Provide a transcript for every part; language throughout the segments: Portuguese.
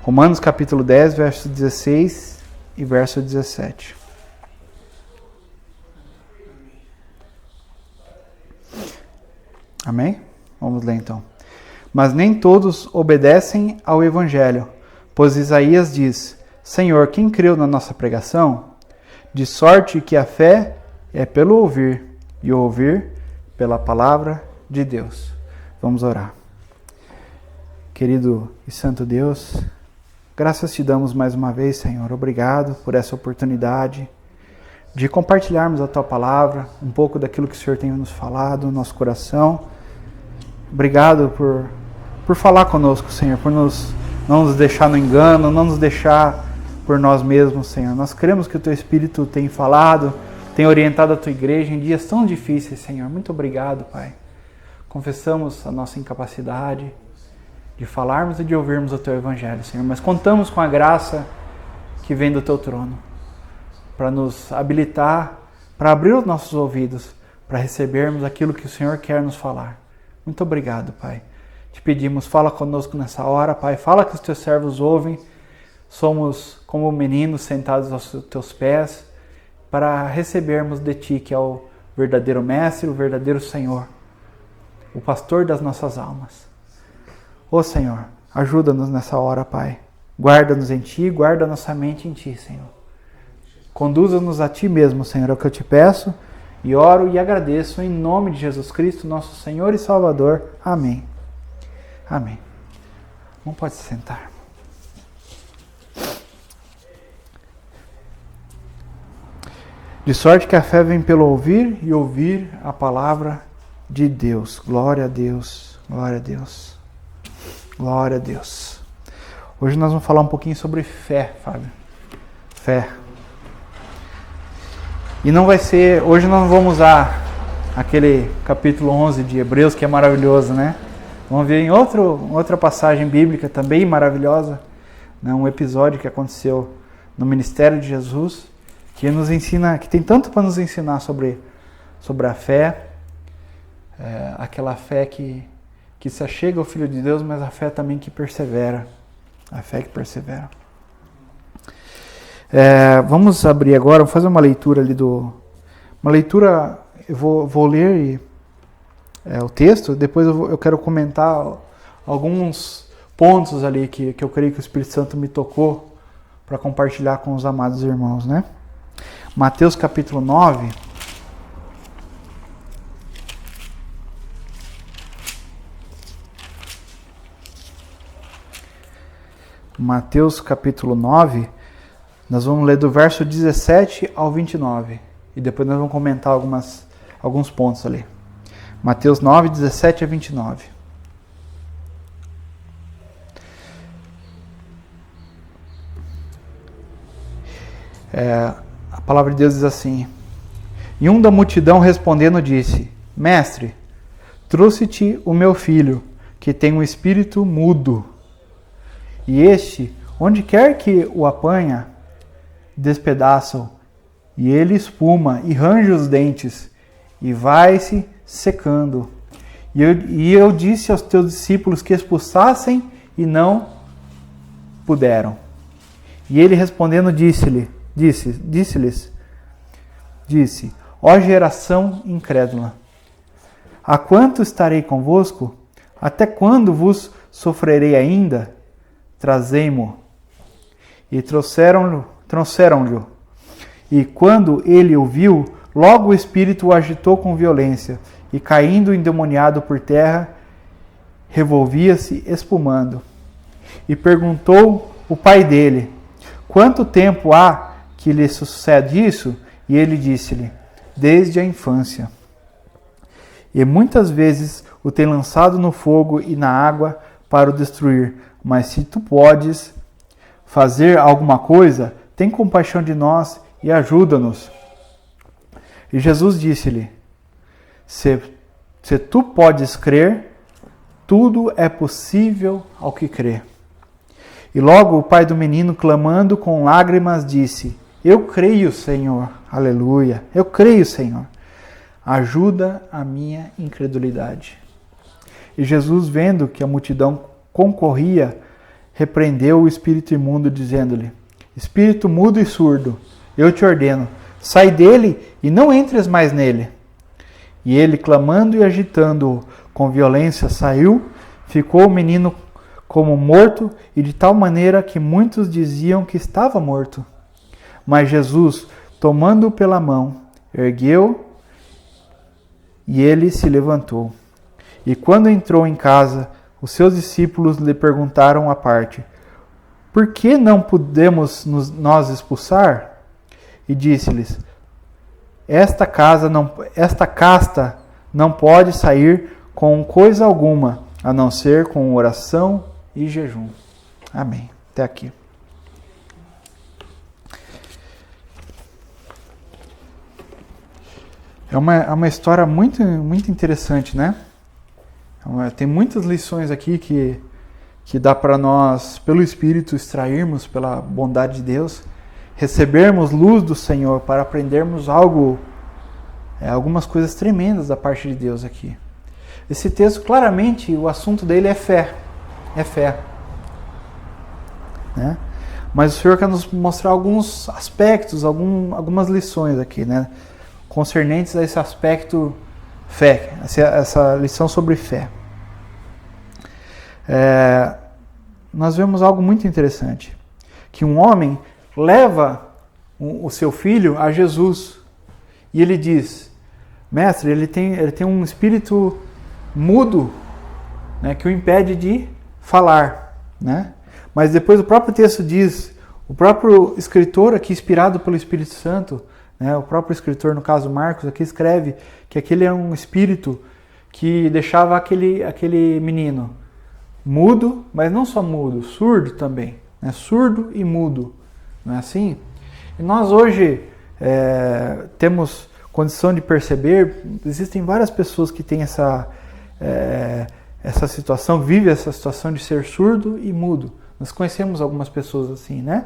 Romanos capítulo 10, verso 16 e verso 17. Amém? Vamos ler então. Mas nem todos obedecem ao Evangelho, pois Isaías diz: Senhor, quem creu na nossa pregação? De sorte que a fé é pelo ouvir, e o ouvir pela palavra de Deus. Vamos orar. Querido e santo Deus, graças te damos mais uma vez, Senhor. Obrigado por essa oportunidade de compartilharmos a Tua palavra, um pouco daquilo que o Senhor tem nos falado no nosso coração. Obrigado por falar conosco, Senhor, por não nos deixar no engano, não nos deixar por nós mesmos, Senhor. Nós cremos que o Teu Espírito tem falado, tem orientado a Tua igreja em dias tão difíceis, Senhor. Muito obrigado, Pai. Confessamos a nossa incapacidade de falarmos e de ouvirmos o Teu Evangelho, Senhor, mas contamos com a graça que vem do Teu trono para nos habilitar, para abrir os nossos ouvidos, para recebermos aquilo que o Senhor quer nos falar. Muito obrigado, Pai. Te pedimos, fala conosco nessa hora, Pai. Fala que os Teus servos ouvem. Somos como meninos sentados aos Teus pés para recebermos de Ti, que é o verdadeiro Mestre, o verdadeiro Senhor, o pastor das nossas almas. Ô Senhor, ajuda-nos nessa hora, Pai. Guarda-nos em Ti, guarda nossa mente em Ti, Senhor. Conduza-nos a Ti mesmo, Senhor, é o que eu te peço e oro e agradeço em nome de Jesus Cristo, nosso Senhor e Salvador. Amém. Amém. Não pode se sentar. De sorte que a fé vem pelo ouvir e ouvir a palavra de Deus. Glória a Deus. Glória a Deus. Glória a Deus. Hoje nós vamos falar um pouquinho sobre fé, Fábio. Fé. E não vai ser... Hoje nós não vamos usar aquele capítulo 11 de Hebreus, que é maravilhoso, né? Vamos ver em outra passagem bíblica também maravilhosa, né? Um episódio que aconteceu no ministério de Jesus, que nos ensina, que tem tanto para nos ensinar sobre a fé, aquela fé que se achega ao Filho de Deus, mas a fé também que persevera. A fé que persevera. Vamos abrir agora, vamos fazer uma leitura ali uma leitura, eu vou ler o texto, depois eu quero comentar alguns pontos ali que eu creio que o Espírito Santo me tocou para compartilhar com os amados irmãos, né? Mateus capítulo 9. Mateus capítulo 9, nós vamos ler do verso 17 ao 29. E depois nós vamos comentar alguns pontos ali. Mateus 9, 17 a 29. A palavra de Deus diz assim: E um da multidão respondendo disse: Mestre, trouxe-te o meu filho, que tem um espírito mudo. E este, onde quer que o apanha, despedaça-o, e ele espuma e range os dentes, e vai-se secando. E eu disse aos teus discípulos que expulsassem, e não puderam. E ele respondendo disse-lhes, ó geração incrédula, há quanto estarei convosco? Até quando vos sofrerei ainda? Trazei-mo. E trouxeram-lhe. E quando ele o viu, logo o espírito o agitou com violência, e caindo endemoniado por terra, revolvia-se espumando. E perguntou o pai dele: Quanto tempo há que lhe sucede isso? E ele disse-lhe: Desde a infância. E muitas vezes o tem lançado no fogo e na água para o destruir. Mas se tu podes fazer alguma coisa, tem compaixão de nós e ajuda-nos. E Jesus disse-lhe: Se tu podes crer, tudo é possível ao que crê. E logo o pai do menino, clamando com lágrimas, disse: Eu creio, Senhor. Aleluia. Eu creio, Senhor. Ajuda a minha incredulidade. E Jesus, vendo que a multidão concorria, repreendeu o espírito imundo, dizendo-lhe: Espírito mudo e surdo, eu te ordeno, sai dele e não entres mais nele. E ele, clamando e agitando-o com violência, saiu, ficou o menino como morto, e de tal maneira que muitos diziam que estava morto. Mas Jesus, tomando-o pela mão, ergueu e ele se levantou. E quando entrou em casa, os seus discípulos lhe perguntaram à parte: Por que não podemos nós expulsar? E disse-lhes: Esta casta não pode sair com coisa alguma, a não ser com oração e jejum. Amém. Até aqui. É uma história muito, muito interessante, né? Tem muitas lições aqui que dá para nós, pelo Espírito, extrairmos pela bondade de Deus, recebermos luz do Senhor para aprendermos algumas coisas tremendas da parte de Deus aqui. Esse texto, claramente, o assunto dele é fé. É fé. Né? Mas o Senhor quer nos mostrar alguns aspectos, algumas lições aqui, né? Concernentes a esse aspecto fé, essa lição sobre fé. Nós vemos algo muito interessante, que um homem leva o seu filho a Jesus e ele diz: Mestre, ele tem um espírito mudo, né, que o impede de falar, né? Mas depois o próprio texto diz, o próprio escritor aqui, inspirado pelo Espírito Santo, né, o próprio escritor, no caso Marcos, aqui escreve que aquele é um espírito que deixava aquele menino mudo, mas não só mudo, surdo também, né? Surdo e mudo, não é assim? E nós hoje temos condição de perceber, existem várias pessoas que têm essa situação, vivem essa situação de ser surdo e mudo. Nós conhecemos algumas pessoas assim, né?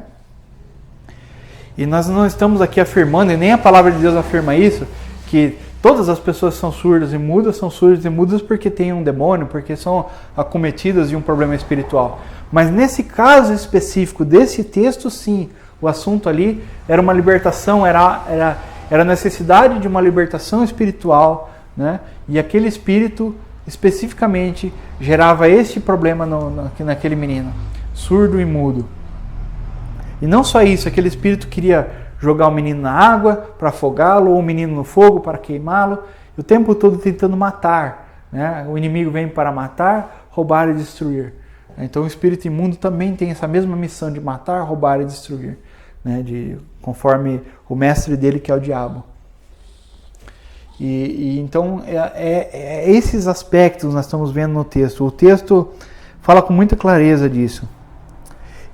E nós não estamos aqui afirmando, e nem a palavra de Deus afirma isso, que todas as pessoas que são surdas e mudas porque têm um demônio, porque são acometidas de um problema espiritual. Mas nesse caso específico desse texto, sim, o assunto ali era uma libertação, era a necessidade de uma libertação espiritual, né? E aquele espírito especificamente gerava este problema naquele menino, surdo e mudo. E não só isso, aquele espírito queria jogar o menino na água para afogá-lo, ou o menino no fogo para queimá-lo, o tempo todo tentando matar, né? O inimigo vem para matar, roubar e destruir. Então o espírito imundo também tem essa mesma missão de matar, roubar e destruir, né? Conforme o mestre dele, que é o diabo. E então esses aspectos nós estamos vendo no texto. O texto fala com muita clareza disso.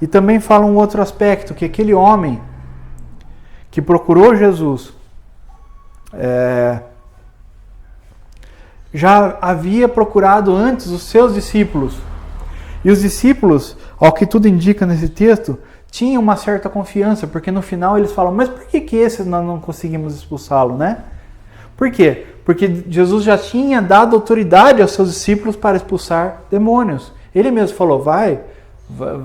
E também fala um outro aspecto, que aquele homem que procurou Jesus já havia procurado antes os seus discípulos. E os discípulos, ao que tudo indica nesse texto, tinham uma certa confiança, porque no final eles falam: mas por que esse nós não conseguimos expulsá-lo, né? Por quê? Porque Jesus já tinha dado autoridade aos seus discípulos para expulsar demônios. Ele mesmo falou: vai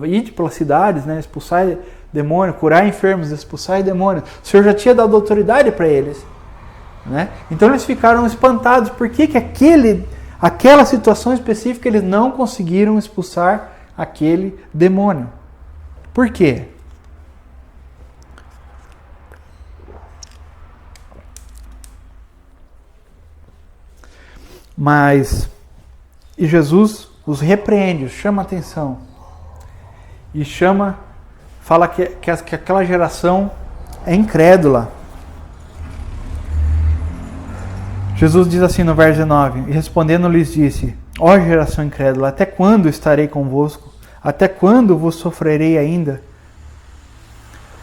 ide pelas cidades, né, expulsar demônio, curar enfermos, expulsar demônios. O Senhor já tinha dado autoridade para eles, né? Então eles ficaram espantados. Por que aquela situação específica eles não conseguiram expulsar aquele demônio? Por quê? E Jesus os repreende, os chama a atenção. E fala que aquela geração é incrédula. Jesus diz assim no verso 19: E respondendo lhes disse: Ó geração incrédula, até quando estarei convosco? Até quando vos sofrerei ainda?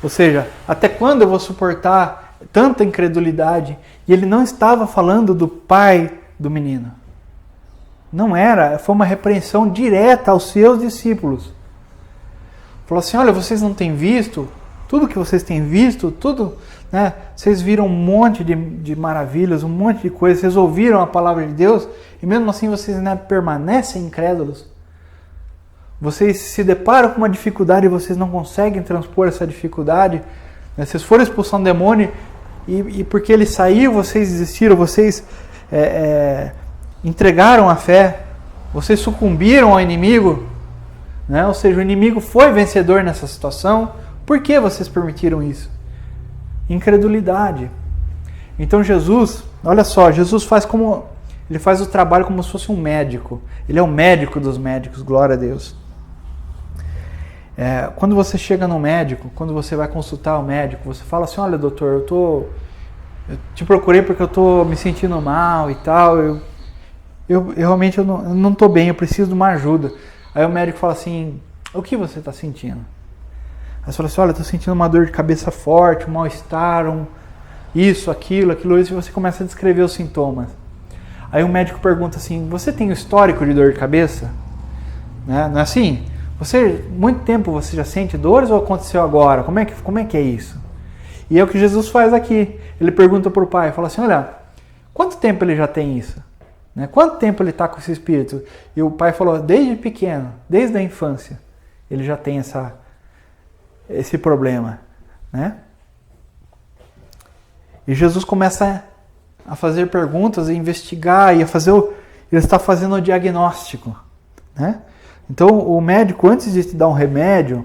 Ou seja, até quando eu vou suportar tanta incredulidade? E ele não estava falando do pai do menino. Não era, foi uma repreensão direta aos seus discípulos. Falou assim: olha, vocês não têm visto tudo que vocês têm visto, tudo, né? Vocês viram um monte de maravilhas, um monte de coisas, vocês ouviram a palavra de Deus e mesmo assim vocês, né, permanecem incrédulos. vocês se deparam com uma dificuldade e vocês não conseguem transpor essa dificuldade, né? Vocês foram expulsar um demônio e porque ele saiu, vocês desistiram, vocês entregaram a fé, vocês sucumbiram ao inimigo, né? Ou seja, o inimigo foi vencedor nessa situação. Por que vocês permitiram isso? Incredulidade. Então Jesus, olha só, Jesus faz o trabalho como se fosse um médico. Ele é o médico dos médicos, glória a Deus. Quando você chega no médico, quando você vai consultar o médico, você fala assim, olha doutor, eu te procurei porque eu estou me sentindo mal e tal, eu realmente não estou bem, eu preciso de uma ajuda. Aí o médico fala assim, o que você está sentindo? Aí você fala assim, olha, estou sentindo uma dor de cabeça forte, um mal-estar, isso, aquilo, e você começa a descrever os sintomas. Aí o médico pergunta assim, você tem um histórico de dor de cabeça? Né? Não é assim? Muito tempo você já sente dores ou aconteceu agora? Como é que é isso? E é o que Jesus faz aqui. Ele pergunta para o pai, fala assim, olha, quanto tempo ele já tem isso? Né? Quanto tempo ele está com esse espírito? E o pai falou, desde pequeno, desde a infância, ele já tem esse problema. Né? E Jesus começa a fazer perguntas, a investigar, ele está fazendo o diagnóstico. Né? Então o médico, antes de te dar um remédio,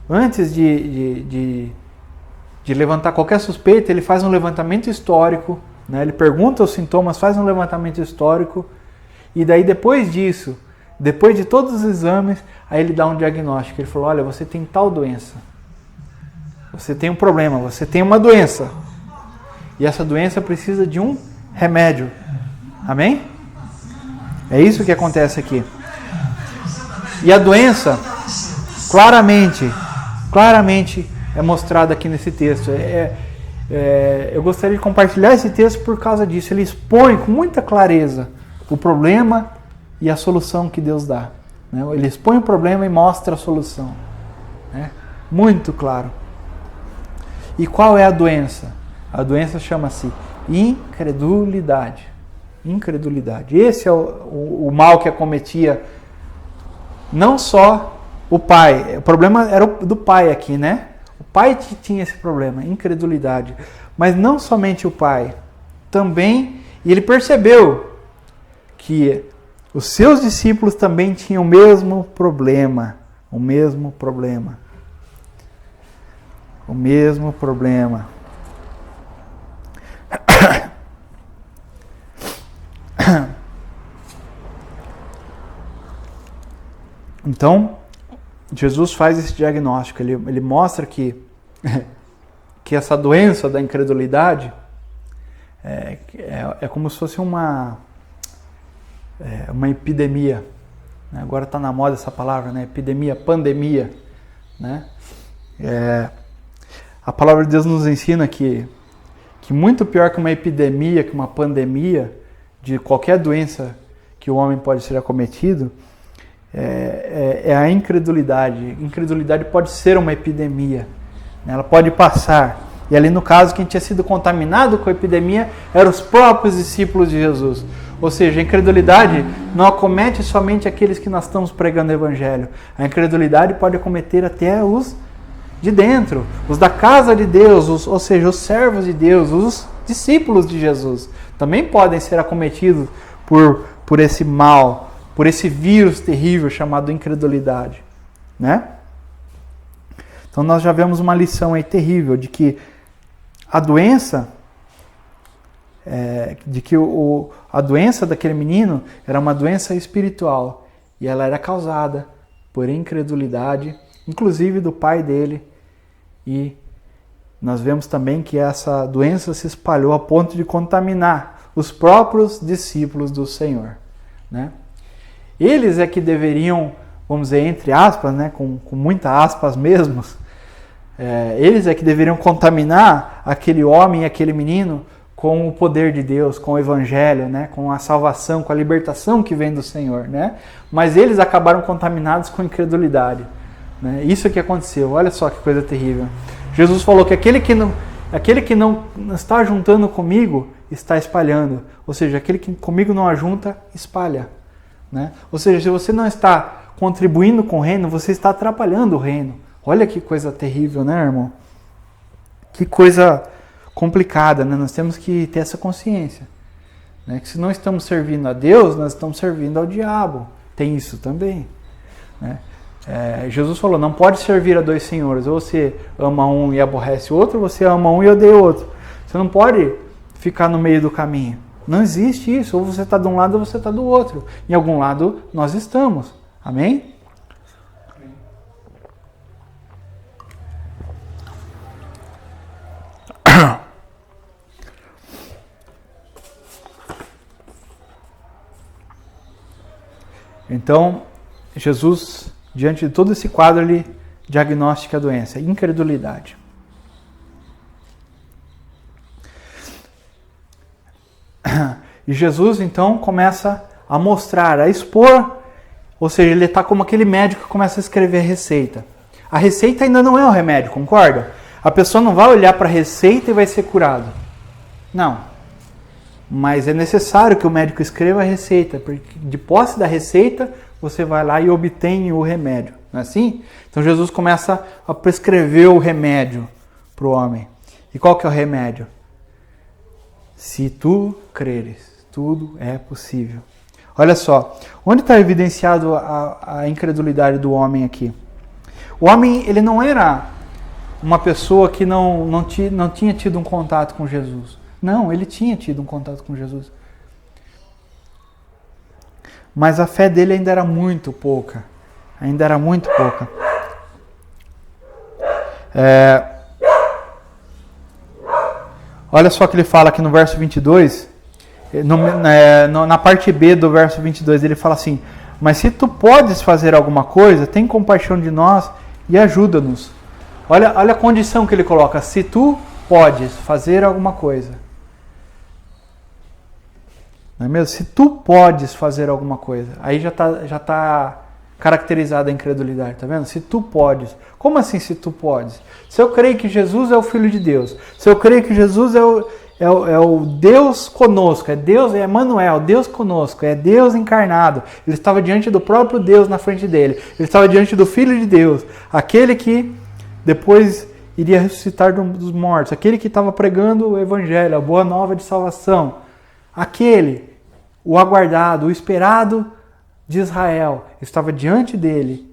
antes de levantar qualquer suspeita, ele faz um levantamento histórico, né? Ele pergunta os sintomas, faz um levantamento histórico, e daí depois disso, depois de todos os exames, aí ele dá um diagnóstico. Ele falou, olha, você tem tal doença, você tem um problema, você tem uma doença, e essa doença precisa de um remédio. Amém? É isso que acontece aqui. E a doença, claramente é mostrada aqui nesse texto. Eu gostaria de compartilhar esse texto por causa disso. Ele expõe com muita clareza o problema e a solução que Deus dá. Né? Ele expõe o problema e mostra a solução. Né? Muito claro. E qual é a doença? A doença chama-se incredulidade. Incredulidade. Esse é o mal que acometia não só o pai. O problema era do pai aqui, né? O pai tinha esse problema, incredulidade. Mas não somente o pai, também, e ele percebeu que os seus discípulos também tinham o mesmo problema. O mesmo problema. O mesmo problema. Então, Jesus faz esse diagnóstico, ele mostra que essa doença da incredulidade é como se fosse uma epidemia. Né? Agora está na moda essa palavra, né? Epidemia, pandemia. Né? A palavra de Deus nos ensina que muito pior que uma epidemia, que uma pandemia, de qualquer doença que o homem pode ser acometido, é a incredulidade. Incredulidade pode ser uma epidemia, né? Ela pode passar. E ali no caso, quem tinha sido contaminado com a epidemia eram os próprios discípulos de Jesus. Ou seja, a incredulidade não acomete somente aqueles que nós estamos pregando o evangelho. A incredulidade pode acometer até os de dentro, os da casa de Deus, ou seja, os servos de Deus, os discípulos de Jesus. Também podem ser acometidos por esse mal, por esse vírus terrível chamado incredulidade, né? Então nós já vemos uma lição aí terrível de que a doença, a doença daquele menino era uma doença espiritual e ela era causada por incredulidade, inclusive do pai dele, e nós vemos também que essa doença se espalhou a ponto de contaminar os próprios discípulos do Senhor, né? Eles é que deveriam, vamos dizer, entre aspas, né, com muitas aspas mesmo, eles é que deveriam contaminar aquele homem e aquele menino com o poder de Deus, com o evangelho, né, com a salvação, com a libertação que vem do Senhor, né? Mas eles acabaram contaminados com incredulidade, né? Isso que aconteceu. Olha só que coisa terrível. Jesus falou que aquele que não está juntando comigo está espalhando, ou seja, aquele que comigo não ajunta, espalha. Né? Ou seja, se você não está contribuindo com o reino, você está atrapalhando o reino. Olha que coisa terrível, né, irmão? Que coisa complicada, né? Nós temos que ter essa consciência, né? Que se não estamos servindo a Deus, nós estamos servindo ao diabo. Tem isso também, né? Jesus falou, não pode servir a dois senhores. Ou você ama um e aborrece o outro, ou você ama um e odeia o outro. Você não pode ficar no meio do caminho. Não existe isso. Ou você está de um lado ou você está do outro. Em algum lado nós estamos. Amém? Então, Jesus, diante de todo esse quadro, ele diagnostica a doença, incredulidade. E Jesus, então, começa a mostrar, a expor, ou seja, ele está como aquele médico que começa a escrever a receita. A receita ainda não é o remédio, concorda? A pessoa não vai olhar para a receita e vai ser curado. Não. Mas é necessário que o médico escreva a receita, porque de posse da receita, você vai lá e obtém o remédio. Não é assim? Então Jesus começa a prescrever o remédio para o homem. E qual que é o remédio? Se tu creres, tudo é possível. Olha só, onde está evidenciado a incredulidade do homem aqui? O homem, ele não era uma pessoa que não tinha tido um contato com Jesus. Não, ele tinha tido um contato com Jesus. Mas a fé dele ainda era muito pouca. Ainda era muito pouca. Olha só o que ele fala aqui no verso 22. Na parte B do verso 22, ele fala assim: mas se tu podes fazer alguma coisa, tem compaixão de nós e ajuda-nos. Olha a condição que ele coloca. Se tu podes fazer alguma coisa. Não é mesmo? Se tu podes fazer alguma coisa. Aí já tá caracterizada a incredulidade, tá vendo? Se tu podes. Como assim se tu podes? Se eu creio que Jesus é o Filho de Deus. Se eu creio que Jesus é o Deus conosco. É Deus, é Emmanuel, Deus conosco. É Deus encarnado. Ele estava diante do próprio Deus na frente dele. Ele estava diante do Filho de Deus. Aquele que depois iria ressuscitar dos mortos. Aquele que estava pregando o Evangelho, a boa nova de salvação. Aquele, o aguardado, o esperado de Israel, estava diante dele.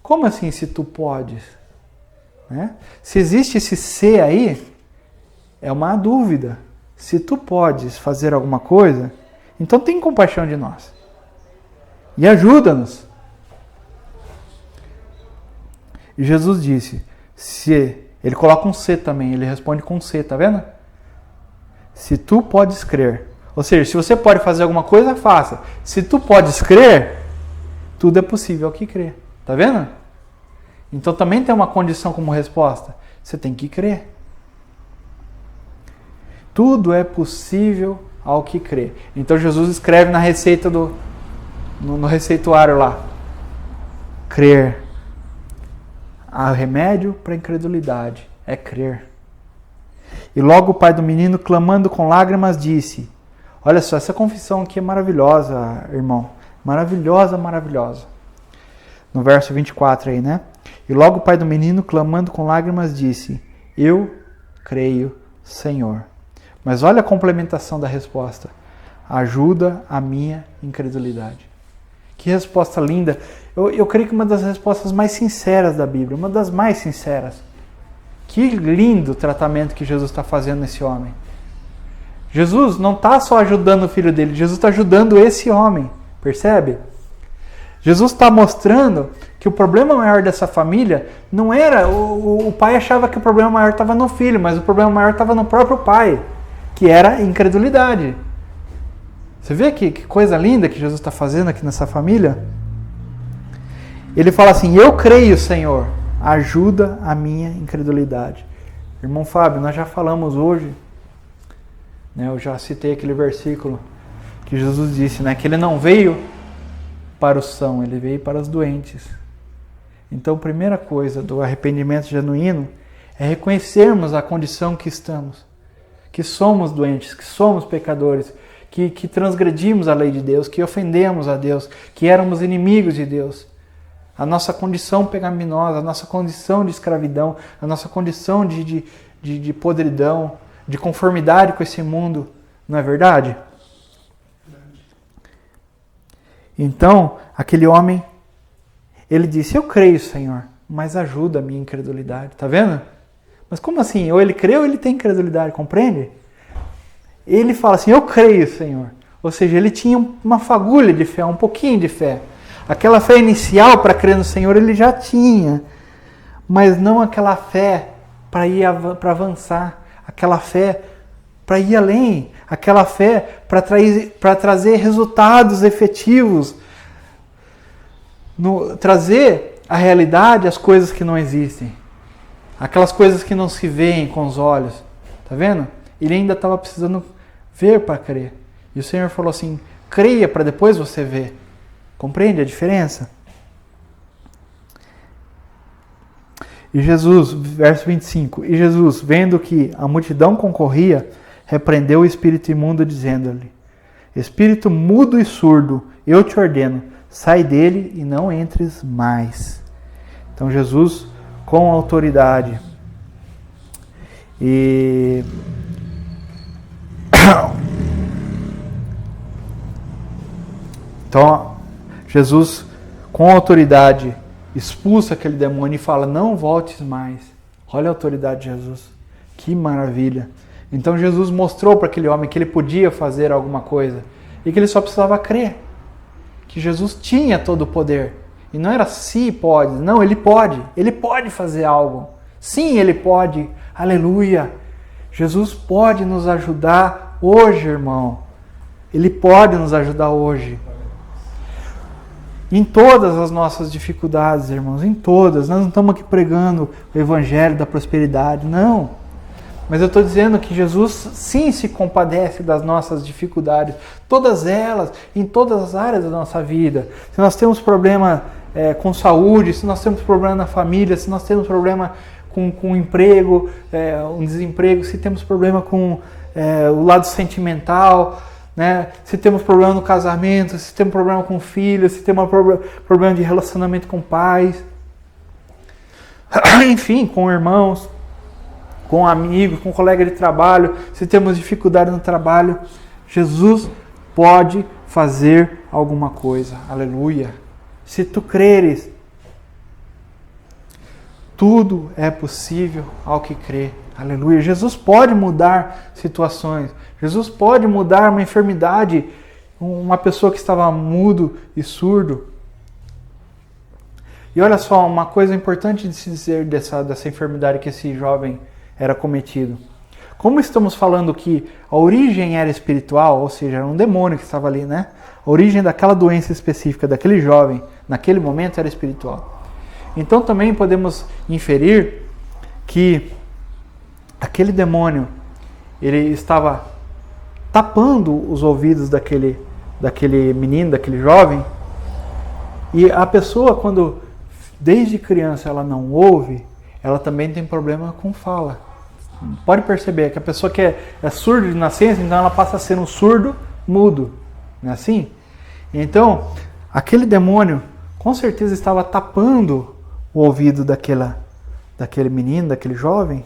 Como assim se tu podes? Né? Se existe esse se aí, é uma dúvida. Se tu podes fazer alguma coisa, então tem compaixão de nós. E ajuda-nos. E Jesus disse, se, ele coloca um se também, ele responde com se, tá vendo? Se tu podes crer. Ou seja, se você pode fazer alguma coisa, faça. Se tu podes crer, tudo é possível ao que crer. Tá vendo? Então também tem uma condição como resposta. Você tem que crer. Tudo é possível ao que crer. Então Jesus escreve na receita no receituário lá. Crer. O remédio para a incredulidade é crer. E logo o pai do menino, clamando com lágrimas, disse... Olha só, essa confissão aqui é maravilhosa, irmão. Maravilhosa, maravilhosa. No verso 24 aí, né? E logo o pai do menino, clamando com lágrimas, disse... Eu creio, Senhor. Mas olha a complementação da resposta. Ajuda a minha incredulidade. Que resposta linda. Eu creio que uma das respostas mais sinceras da Bíblia. Uma das mais sinceras. Que lindo tratamento que Jesus está fazendo nesse homem. Jesus não está só ajudando o filho dele. Jesus está ajudando esse homem. Percebe? Jesus está mostrando que o problema maior dessa família não era... O pai achava que o problema maior estava no filho, mas o problema maior estava no próprio pai. Que era a incredulidade. Você vê que coisa linda que Jesus está fazendo aqui nessa família? Ele fala assim, eu creio, Senhor, ajuda a minha incredulidade. Irmão Fábio, nós já falamos hoje, né, eu já citei aquele versículo que Jesus disse, né, que ele não veio para os sãos, ele veio para os doentes. Então, a primeira coisa do arrependimento genuíno é reconhecermos a condição que estamos, que somos doentes, que somos pecadores, que transgredimos a lei de Deus, que ofendemos a Deus, que éramos inimigos de Deus. a nossa condição pecaminosa, a nossa condição de escravidão, a nossa condição de podridão, de conformidade com esse mundo. Não é verdade? Então, aquele homem, ele disse, eu creio, Senhor, mas ajuda a minha incredulidade. Tá vendo? Mas como assim? Ou ele crê ou ele tem incredulidade, compreende? Ele fala assim, eu creio, Senhor. Ou seja, ele tinha uma fagulha de fé, um pouquinho de fé. Aquela fé inicial para crer no Senhor ele já tinha, mas não aquela fé para avançar, aquela fé para ir além, aquela fé para trazer resultados efetivos, trazer à realidade as coisas que não existem, aquelas coisas que não se veem com os olhos. Tá vendo? Ele ainda estava precisando ver para crer. E o Senhor falou assim, creia para depois você ver. Compreende a diferença? E Jesus, verso 25, e Jesus, vendo que a multidão concorria, repreendeu o espírito imundo, dizendo-lhe, espírito mudo e surdo, eu te ordeno, sai dele e não entres mais. Então Jesus, com autoridade, e então Jesus, com autoridade, expulsa aquele demônio e fala, não voltes mais. Olha a autoridade de Jesus. Que maravilha. Então Jesus mostrou para aquele homem que ele podia fazer alguma coisa e que ele só precisava crer. Que Jesus tinha todo o poder. E não era se pode, não, ele pode. Ele pode fazer algo. Sim, ele pode. Aleluia. Jesus pode nos ajudar hoje, irmão. Ele pode nos ajudar hoje. Em todas as nossas dificuldades, irmãos, em todas. Nós não estamos aqui pregando o evangelho da prosperidade, não. Mas eu estou dizendo que Jesus sim se compadece das nossas dificuldades, todas elas, em todas as áreas da nossa vida. Se nós temos problema com saúde, se nós temos problema na família, se nós temos problema com emprego, um desemprego, se temos problema com o lado sentimental, né? Se temos problema no casamento, se temos problema com filhos, se temos problema de relacionamento com pais, enfim, com irmãos, com amigos, com colega de trabalho, se temos dificuldade no trabalho, Jesus pode fazer alguma coisa. Aleluia. Se tu creres, tudo é possível ao que crê. Aleluia. Jesus pode mudar situações. Jesus pode mudar uma enfermidade. Uma pessoa que estava mudo e surdo. E olha só, uma coisa importante de se dizer dessa enfermidade que esse jovem era cometido. Como estamos falando que a origem era espiritual, ou seja, era um demônio que estava ali, né? A origem daquela doença específica, daquele jovem, naquele momento era espiritual. Então também podemos inferir que aquele demônio, ele estava tapando os ouvidos daquele menino, daquele jovem, e a pessoa, quando desde criança ela não ouve, ela também tem problema com fala. Pode perceber que a pessoa que é surda de nascença, então ela passa a ser um surdo mudo, não é assim? Então, aquele demônio com certeza estava tapando o ouvido daquele menino, daquele jovem,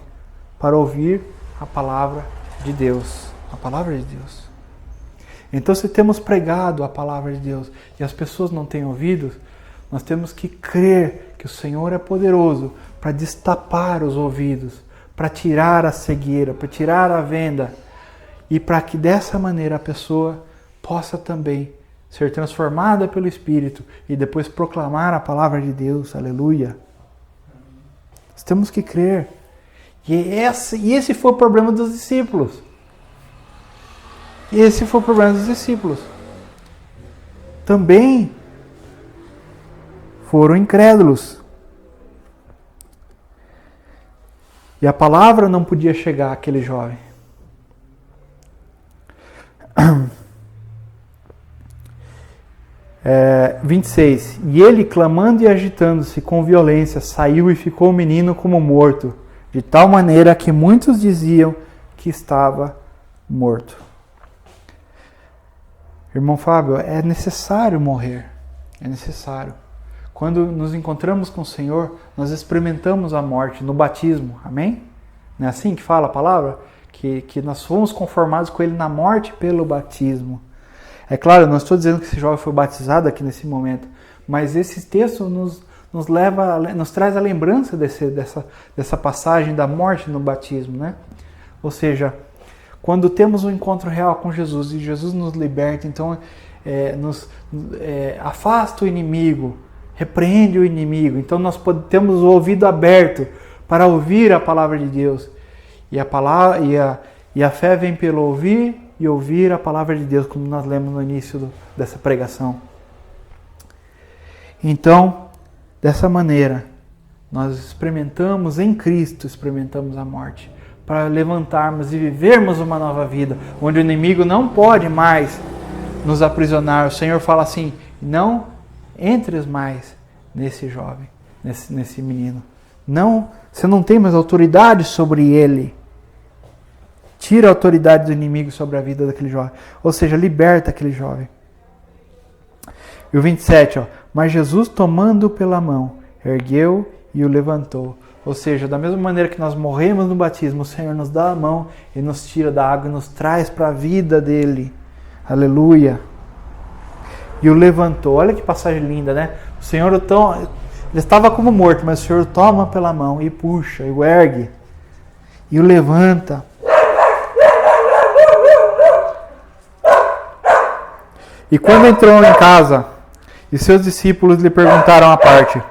para ouvir a palavra de Deus. A palavra de Deus. Então, se temos pregado a palavra de Deus e as pessoas não têm ouvido, nós temos que crer que o Senhor é poderoso para destapar os ouvidos, para tirar a cegueira, para tirar a venda, e para que dessa maneira a pessoa possa também ser transformada pelo Espírito e depois proclamar a palavra de Deus. Aleluia. Nós temos que crer. E esse foi o problema dos discípulos. Esse foi o problema dos discípulos. Também foram incrédulos. E a palavra não podia chegar àquele jovem. 26. E ele, clamando e agitando-se com violência, saiu e ficou o menino como morto, de tal maneira que muitos diziam que estava morto. Irmão Fábio, é necessário morrer. É necessário. Quando nos encontramos com o Senhor, nós experimentamos a morte no batismo. Amém? Não é assim que fala a palavra? Que nós fomos conformados com Ele na morte pelo batismo. É claro, eu não estou dizendo que esse jovem foi batizado aqui nesse momento, mas esse texto nos traz a lembrança dessa passagem da morte no batismo, né? Ou seja, quando temos um encontro real com Jesus e Jesus nos liberta, então afasta o inimigo, repreende o inimigo. Então nós temos o ouvido aberto para ouvir a palavra de Deus. E a fé vem pelo ouvir e ouvir a palavra de Deus, como nós lemos no início dessa pregação. Então, dessa maneira, nós experimentamos em Cristo, experimentamos a morte, para levantarmos e vivermos uma nova vida, onde o inimigo não pode mais nos aprisionar. O Senhor fala assim: não entres mais nesse jovem, nesse menino. Não, você não tem mais autoridade sobre ele. Tira a autoridade do inimigo sobre a vida daquele jovem. Ou seja, liberta aquele jovem. E o 27, mas Jesus, tomando-o pela mão, ergueu e o levantou. Ou seja, da mesma maneira que nós morremos no batismo, o Senhor nos dá a mão e nos tira da água e nos traz para a vida dele. Aleluia. E o levantou. Olha que passagem linda, né? O Senhor ele estava como morto, mas o Senhor o toma pela mão e puxa, e o ergue. E o levanta. E quando entrou em casa, e seus discípulos lhe perguntaram à parte: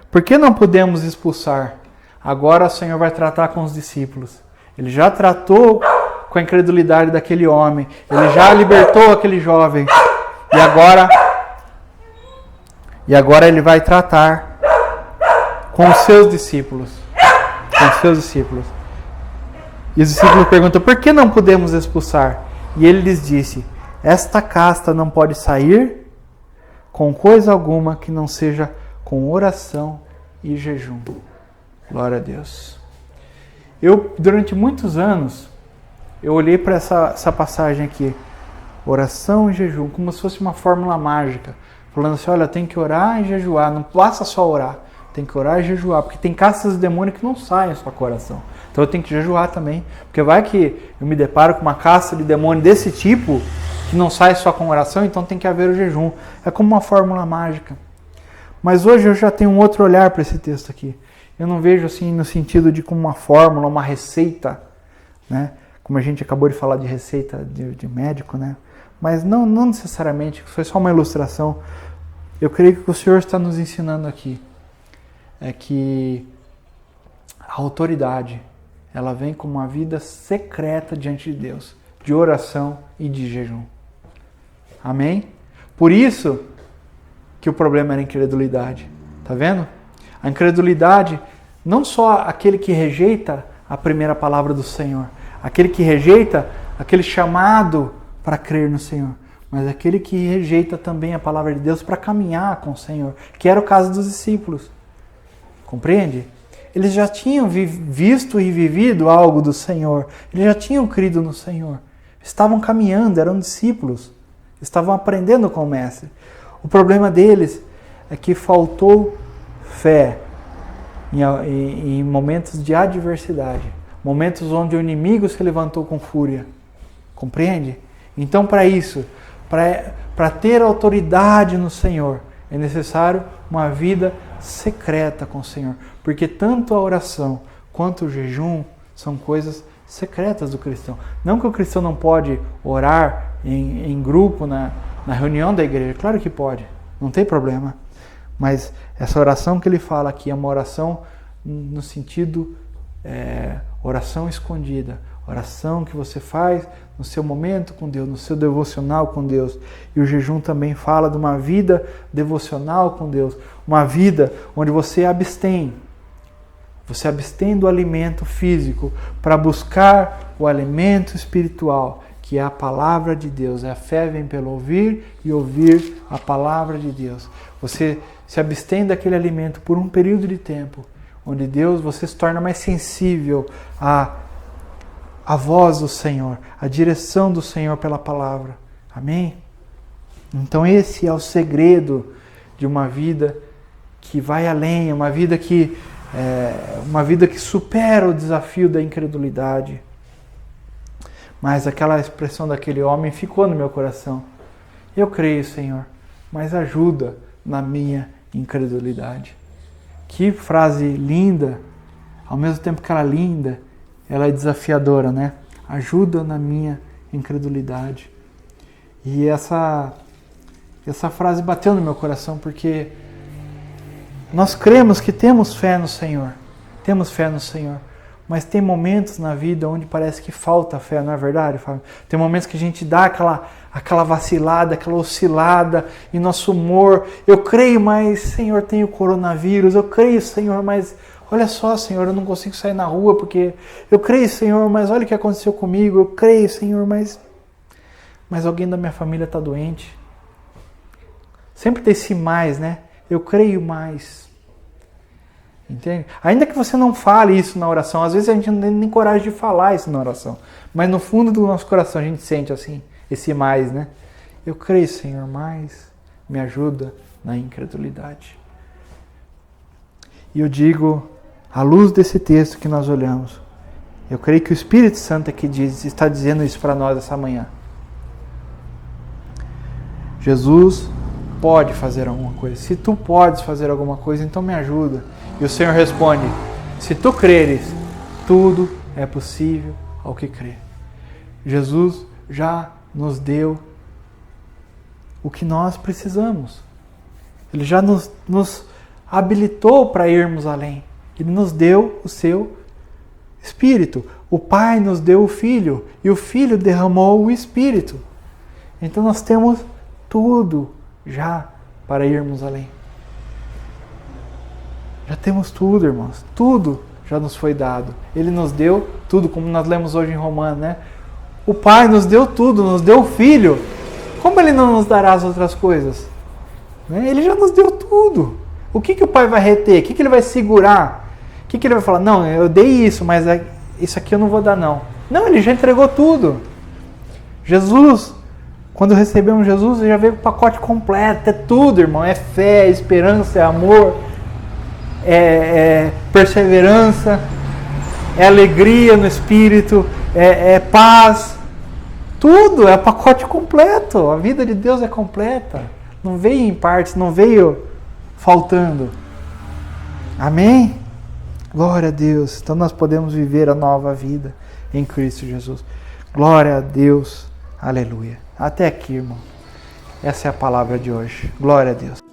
por que não podemos expulsar? Agora o Senhor vai tratar com os discípulos. Ele já tratou com a incredulidade daquele homem. Ele já libertou aquele jovem. E agora ele vai tratar com os seus discípulos. Com os seus discípulos. E os discípulos perguntam: por que não podemos expulsar? E ele lhes disse: esta casta não pode sair com coisa alguma que não seja com oração e jejum. Glória a Deus. Durante muitos anos, eu olhei para essa passagem aqui, oração e jejum, como se fosse uma fórmula mágica, falando assim: olha, tem que orar e jejuar, não basta só orar, tem que orar e jejuar, porque tem castas de demônio que não saem só com oração. Então eu tenho que jejuar também, porque vai que eu me deparo com uma casta de demônio desse tipo, que não sai só com oração, então tem que haver o jejum. É como uma fórmula mágica. Mas hoje eu já tenho um outro olhar para esse texto aqui. Eu não vejo assim no sentido de como uma fórmula, uma receita, né? Como a gente acabou de falar de receita de médico, né? Mas não necessariamente, foi só uma ilustração. Eu creio que o que o Senhor está nos ensinando aqui é que a autoridade, ela vem como uma vida secreta diante de Deus, de oração e de jejum. Amém? Por isso que o problema era a incredulidade. Tá vendo? A incredulidade, não só aquele que rejeita a primeira palavra do Senhor, aquele que rejeita aquele chamado para crer no Senhor, mas aquele que rejeita também a palavra de Deus para caminhar com o Senhor, que era o caso dos discípulos. Compreende? Eles já tinham visto e vivido algo do Senhor, eles já tinham crido no Senhor, estavam caminhando, eram discípulos, estavam aprendendo com o Mestre. O problema deles é que faltou fé em momentos de adversidade, momentos onde o inimigo se levantou com fúria. Compreende? Então, para isso, para ter autoridade no Senhor, é necessário uma vida secreta com o Senhor, porque tanto a oração quanto o jejum são coisas secretas do cristão. Não que o cristão não pode orar em grupo na reunião da igreja, claro que pode, não tem problema. Mas essa oração que ele fala aqui é uma oração no sentido oração escondida, oração que você faz no seu momento com Deus, no seu devocional com Deus. E o jejum também fala de uma vida devocional com Deus, uma vida onde você abstém do alimento físico para buscar o alimento espiritual, que é a palavra de Deus. A fé vem pelo ouvir e ouvir a palavra de Deus. Você se abstém daquele alimento por um período de tempo, onde você se torna mais sensível à voz do Senhor, à direção do Senhor pela palavra. Amém? Então esse é o segredo de uma vida que vai além, uma vida que supera o desafio da incredulidade. Mas aquela expressão daquele homem ficou no meu coração. Eu creio, Senhor, mas ajuda na minha incredulidade. Que frase linda, ao mesmo tempo que ela é linda, ela é desafiadora, né? Ajuda na minha incredulidade. E essa frase bateu no meu coração, porque nós cremos que temos fé no Senhor, mas tem momentos na vida onde parece que falta fé, não é verdade, Fábio? Tem momentos que a gente dá aquela vacilada, aquela oscilada em nosso humor. Eu creio, mas, Senhor, tem o coronavírus. Eu creio, Senhor, mas olha só, Senhor, eu não consigo sair na rua porque... Eu creio, Senhor, mas olha o que aconteceu comigo. Eu creio, Senhor, mas alguém da minha família está doente. Sempre tem esse mais, né? Eu creio mais. Entende? Ainda que você não fale isso na oração, às vezes a gente não tem nem coragem de falar isso na oração, mas no fundo do nosso coração a gente sente assim, esse mais, né? Eu creio, Senhor, mas me ajuda na incredulidade. E eu digo, à luz desse texto que nós olhamos, eu creio que o Espírito Santo aqui está dizendo isso para nós essa manhã. Jesus pode fazer alguma coisa. Se tu podes fazer alguma coisa, então me ajuda. E o Senhor responde, se tu creres, tudo é possível ao que crê. Jesus já nos deu o que nós precisamos. Ele já nos habilitou para irmos além. Ele nos deu o seu Espírito. O Pai nos deu o Filho e o Filho derramou o Espírito. Então nós temos tudo já para irmos além. Já temos tudo, irmãos. Tudo já nos foi dado. Ele nos deu tudo, como nós lemos hoje em Romanos, né? O Pai nos deu tudo, nos deu o Filho. Como Ele não nos dará as outras coisas? Né? Ele já nos deu tudo. O que o Pai vai reter? O que Ele vai segurar? O que Ele vai falar? Não, eu dei isso, mas isso aqui eu não vou dar, não. Não, Ele já entregou tudo. Jesus, quando recebemos Jesus, já veio o pacote completo. É tudo, irmão. É fé, é esperança, é amor, é perseverança, é alegria no Espírito, é paz. Tudo, é o pacote completo. A vida de Deus é completa. Não veio em partes, não veio faltando. Amém? Glória a Deus. Então nós podemos viver a nova vida em Cristo Jesus. Glória a Deus. Aleluia. Até aqui, irmão. Essa é a palavra de hoje. Glória a Deus.